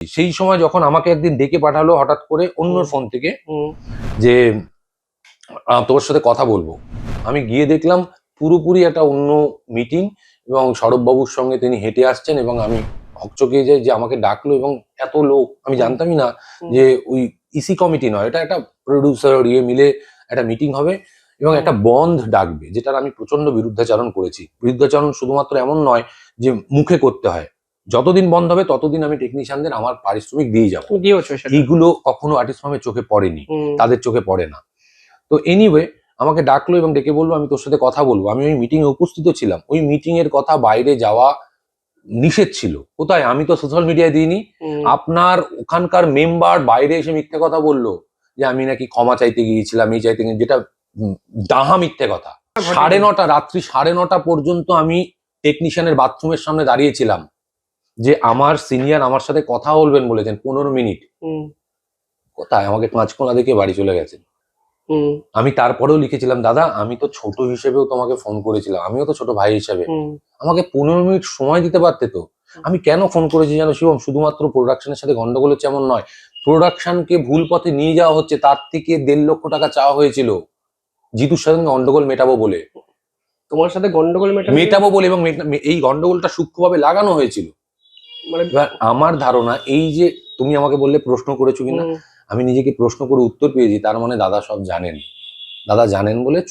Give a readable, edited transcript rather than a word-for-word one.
সেই সময় যখন আমাকে একদিন ডেকে পাঠালো হঠাৎ করে অন্য ফোন থেকে যে তোর সাথে কথা বলবো, আমি গিয়ে দেখলাম পুরোপুরি একটা অন্য মিটিং এবং সৌরভবাবুর সঙ্গে তিনি হেঁটে আসছেন এবং আমি হকচকিয়ে যাই যে আমাকে ডাকলো এবং এত লোক, আমি জানতামই না যে ওই ইসি কমিটি নয়, এটা একটা প্রডিউসার মিলে একটা মিটিং হবে এবং একটা বন্ধ ডাকবে, যেটার আমি প্রচন্ড বিরুদ্ধাচরণ করেছি। বিরুদ্ধাচরণ শুধুমাত্র এমন নয় যে মুখে করতে হয়, যতদিন বন্ধ হবে ততদিন আমি টেকনিশিয়ানদের আমার পারিশ্রমিক দিয়ে যাবো। এইগুলো কখনো আর্টিস্ট ফার্মে চোখে পড়েনি, তাদের চোখে পড়ে না। তো এনিওয়ে আমাকে ডাকলো এবং ডেকে বললো আমি তোর সাথে কথা বলবো। আমি ওই মিটিং এ উপস্থিত ছিলাম। ওই মিটিং এর কথা বাইরে যাওয়া নিষেধ ছিল। কোথায়? আমি তো সোশ্যাল মিডিয়ায় দিইনি। আপনার ওখানকার মেম্বার বাইরে এসে মিথ্যে কথা বললো যে আমি নাকি ক্ষমা চাইতে গিয়েছিলাম, এই চাইতে গিয়ে, যেটা ডাহা মিথ্যে কথা। 9:30 রাত্রি 9:30 পর্যন্ত আমি টেকনিশিয়ানের বাথরুমের সামনে দাঁড়িয়েছিলাম যে আমার সিনিয়র আমার সাথে কথা বলবেন বলেছেন 15 মিনিট। কোথায়? আমাকে পাঁচকোনা দেখে বাড়ি চলে গেছেন। আমি তারপরেও লিখেছিলাম, দাদা আমি তো ছোট হিসেবেও তোমাকে ফোন করেছিলাম, আমিও তো ছোট ভাই হিসেবে, আমাকে 15 মিনিট সময় দিতে পারতে তো। আমি কেন ফোন করেছি জানো শিবম? শুধুমাত্র প্রোডাকশনের সাথে গন্ডগোল হচ্ছে এমন নয়, প্রোডাকশনকে ভুল পথে নিয়ে যাওয়া হচ্ছে, তার থেকে 1.5 লক্ষ টাকা চাওয়া হয়েছিল জিতুর সাথে গন্ডগোল মেটাবো বলে। তোমার সাথে গন্ডগোল মেটাবো বলে, এবং এই গন্ডগোলটা সূক্ষ্মভাবে লাগানো হয়েছিল। মানে এবার আমার ধারণা, এই যে তুমি আমাকে বললে প্রশ্ন করেছো কিনা, আমি নিজেকে প্রশ্ন করে উত্তর পেয়েছি, তার মানে দাদা সব জানেন। দাদা জানেন বলে